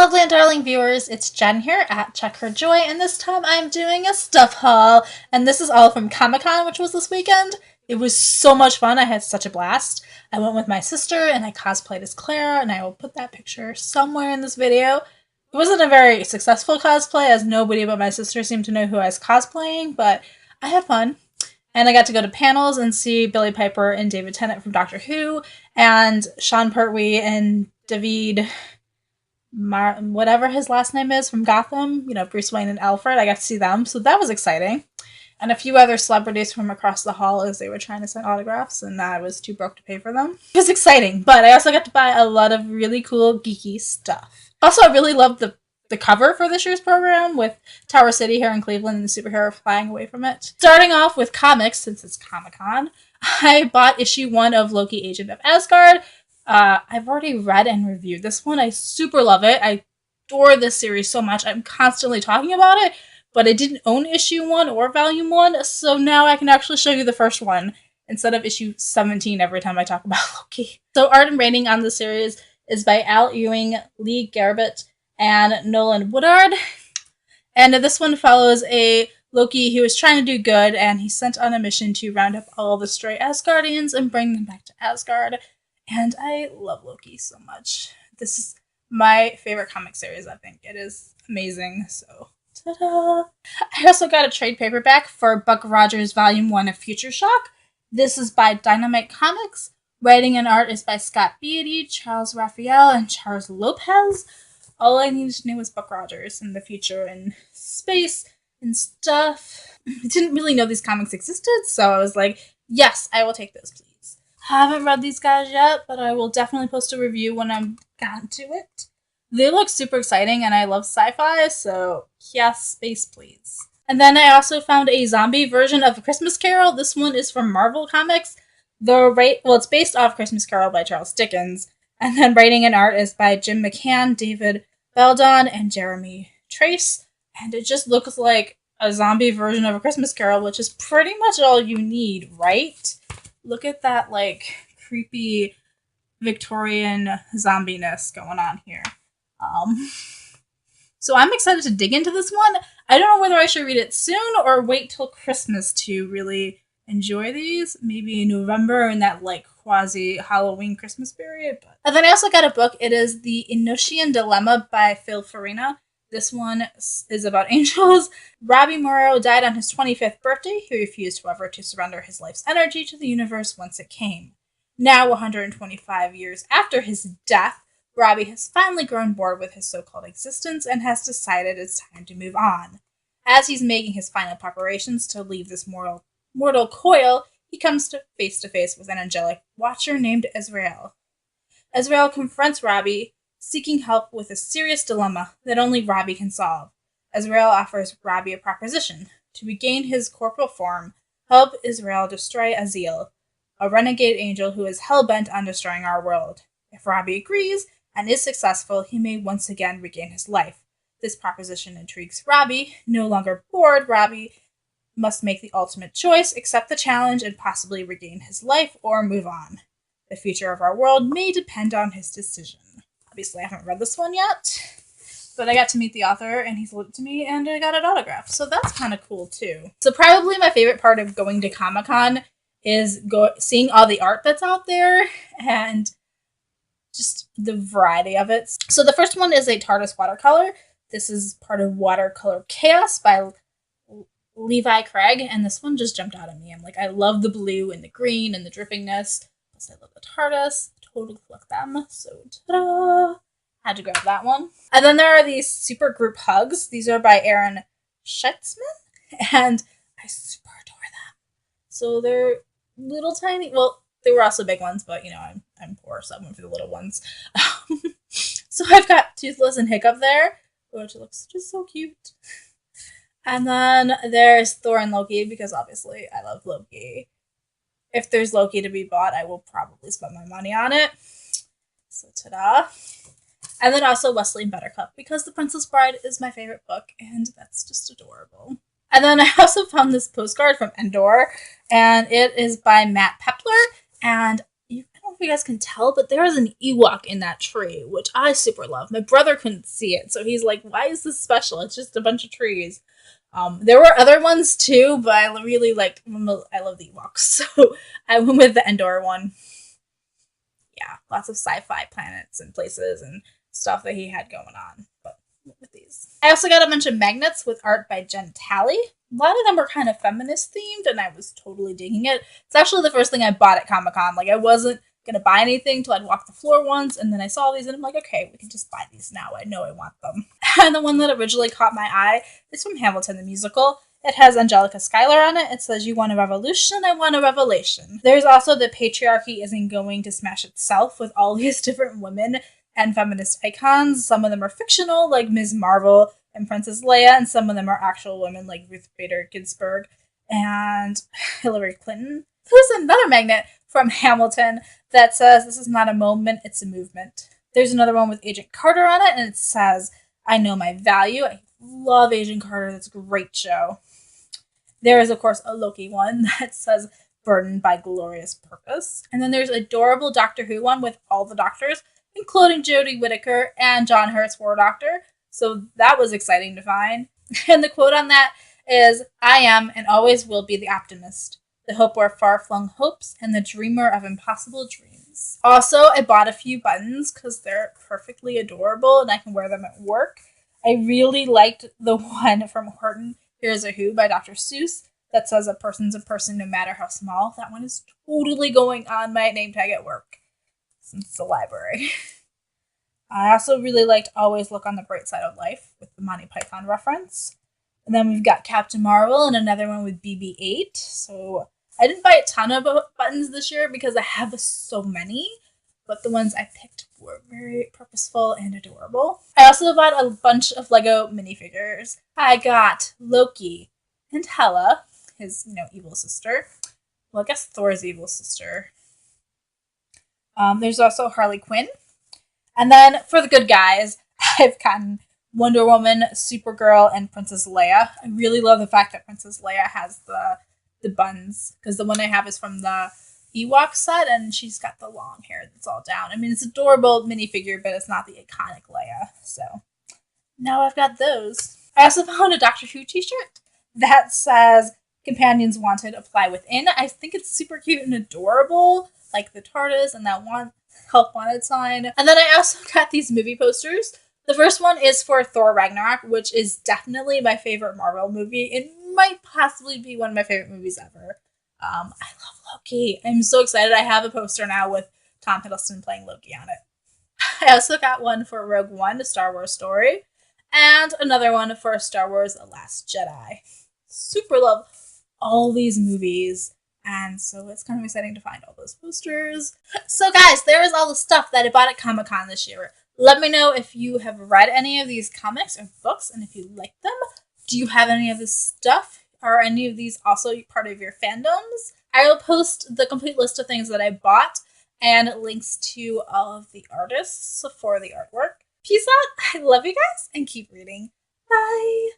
lovely and darling viewers, it's Jen here at Check Her Joy, and this time I'm doing a stuff haul, and this is all from Comic-Con, which was this weekend. It was so much fun. I had such a blast. I went with my sister, and I cosplayed as Clara, and I will put that picture somewhere in this video. It wasn't a very successful cosplay, as nobody but my sister seemed to know who I was cosplaying, but I had fun. And I got to go to panels and see Billy Piper and David Tennant from Doctor Who, and Sean Pertwee and David... whatever his last name is from Gotham, Bruce Wayne and Alfred. I got to see them, so that was exciting. And a few other celebrities from across the hall as they were trying to sign autographs, and I was too broke to pay for them. It was exciting, but I also got to buy a lot of really cool geeky stuff. Also, I really loved the cover for this year's program with Tower City here in Cleveland and the superhero flying away from it. Starting off with comics, since it's Comic-Con, I bought issue 1 of Loki, Agent of Asgard. I've already read and reviewed this one. I super love it. I adore this series so much. I'm constantly talking about it, but I didn't own issue 1 or volume 1, so now I can actually show you the first one instead of issue 17 every time I talk about Loki. So art and rating on the series is by Al Ewing, Lee Garbett, and Nolan Woodard. And this one follows a Loki who is trying to do good, and he's sent on a mission to round up all the stray Asgardians and bring them back to Asgard. And I love Loki so much. This is my favorite comic series, I think. It is amazing, so ta-da! I also got a trade paperback for Buck Rogers Volume 1 of Future Shock. This is by Dynamite Comics. Writing and art is by Scott Beatty, Charles Rafael, and Charles Lopez. All I needed to know was Buck Rogers and the future and space and stuff. I didn't really know these comics existed, so I was like, yes, I will take those, please. Haven't read these guys yet, but I will definitely post a review when I'm gotten to it. They look super exciting, and I love sci-fi, so yes, space please. And then I also found a zombie version of A Christmas Carol. This one is from Marvel Comics. It's based off Christmas Carol by Charles Dickens, and then writing and art is by Jim McCann, David Baldeon, and Jeremy Treece, and it just looks like a zombie version of A Christmas Carol, which is pretty much all you need, right? Look at that, creepy Victorian zombiness going on here. So I'm excited to dig into this one. I don't know whether I should read it soon or wait till Christmas to really enjoy these. Maybe in November in that, quasi-Halloween Christmas period. And then I also got a book. It is The Enochian Dilemma by Phil Farina. This one is about angels. Robbie Morrow died on his 25th birthday. He refused, however, to surrender his life's energy to the universe once it came. Now, 125 years after his death, Robbie has finally grown bored with his so-called existence and has decided it's time to move on. As he's making his final preparations to leave this mortal coil, he comes face-to-face with an angelic watcher named Azrael. Azrael confronts Robbie, seeking help with a serious dilemma that only Robbie can solve. Azrael offers Robbie a proposition to regain his corporal form, help Azrael destroy Aziel, a renegade angel who is hell-bent on destroying our world. If Robbie agrees and is successful, he may once again regain his life. This proposition intrigues Robbie. No longer bored, Robbie must make the ultimate choice, accept the challenge, and possibly regain his life or move on. The future of our world may depend on his decision. Obviously, I haven't read this one yet, but I got to meet the author, and he's looked to me, and I got it autographed, so that's kind of cool, too. So probably my favorite part of going to Comic-Con is seeing all the art that's out there, and just the variety of it. So the first one is a Tardis watercolor. This is part of Watercolor Chaos by Levi Craig, and this one just jumped out at me. I'm like, I love the blue and the green and the drippingness. Plus, I love the Tardis. Totally collect them. So, ta-da! Had to grab that one. And then there are these super group hugs. These are by Erin Scheitzman, and I super adore them. So they're little tiny. Well, they were also big ones, but I'm poor, so I went for the little ones. So I've got Toothless and Hiccup there, which looks just so cute. And then there's Thor and Loki, because obviously I love Loki. If there's Loki to be bought, I will probably spend my money on it. So ta-da. And then also Westley and Buttercup, because The Princess Bride is my favorite book, and that's just adorable. And then I also found this postcard from Endor, and it is by Matt Pepler, and you can know if you guys can tell, but there is an Ewok in that tree, which I super love. My brother couldn't see it, so he's like, why is this special? It's just a bunch of trees. There were other ones too, but I really liked, I love the Ewoks, so I went with the Endor one. Yeah, lots of sci-fi planets and places and stuff that he had going on, but with these. I also got a bunch of magnets with art by Jen Talley. A lot of them were kind of feminist themed, and I was totally digging it. It's actually the first thing I bought at Comic-Con. Like, I wasn't going to buy anything until I'd walk the floor once, and then I saw these, and I'm like, okay, we can just buy these now. I know I want them. And the one that originally caught my eye is from Hamilton the Musical. It has Angelica Schuyler on it. It says, you want a revolution, I want a revelation. There's also the patriarchy isn't going to smash itself with all these different women and feminist icons. Some of them are fictional, like Ms. Marvel and Princess Leia, and some of them are actual women, like Ruth Bader Ginsburg and Hillary Clinton. There's another magnet from Hamilton that says, this is not a moment, it's a movement. There's another one with Agent Carter on it, and it says, I know my value. I love Agent Carter. That's a great show. There is, of course, a Loki one that says, burdened by glorious purpose. And then there's adorable Doctor Who one with all the doctors, including Jodie Whittaker and John Hurt's War Doctor. So that was exciting to find. And the quote on that is, I am and always will be the optimist, the hope of far-flung hopes, and the dreamer of impossible dreams. Also, I bought a few buttons because they're perfectly adorable and I can wear them at work. I really liked the one from Horton Here's a Who by Dr. Seuss that says a person's a person no matter how small. That one is totally going on my name tag at work since it's the library. I also really liked Always Look on the Bright Side of Life with the Monty Python reference. And then we've got Captain Marvel and another one with BB-8. So I didn't buy a ton of buttons this year because I have so many, but the ones I picked were very purposeful and adorable. I also bought a bunch of Lego minifigures. I got Loki and Hela, his, evil sister. Well, I guess Thor's evil sister. There's also Harley Quinn. And then for the good guys, I've gotten Wonder Woman, Supergirl, and Princess Leia. I really love the fact that Princess Leia has the buns, because the one I have is from the Ewok set, and she's got the long hair that's all down. I mean, it's adorable minifigure, but it's not the iconic Leia. So now I've got those. I also found a Doctor Who t-shirt that says, Companions Wanted, Apply Within. I think it's super cute and adorable, like the Tardis and that one Help Wanted sign. And then I also got these movie posters. The first one is for Thor Ragnarok, which is definitely my favorite Marvel movie. It might possibly be one of my favorite movies ever. I love Loki. I'm so excited. I have a poster now with Tom Hiddleston playing Loki on it. I also got one for Rogue One, a Star Wars story, and another one for Star Wars The Last Jedi. Super love all these movies, and so it's kind of exciting to find all those posters. So guys, there is all the stuff that I bought at Comic-Con this year. Let me know if you have read any of these comics or books, and if you like them. Do you have any of this stuff? Are any of these also part of your fandoms? I will post the complete list of things that I bought and links to all of the artists for the artwork. Peace out. I love you guys and keep reading. Bye.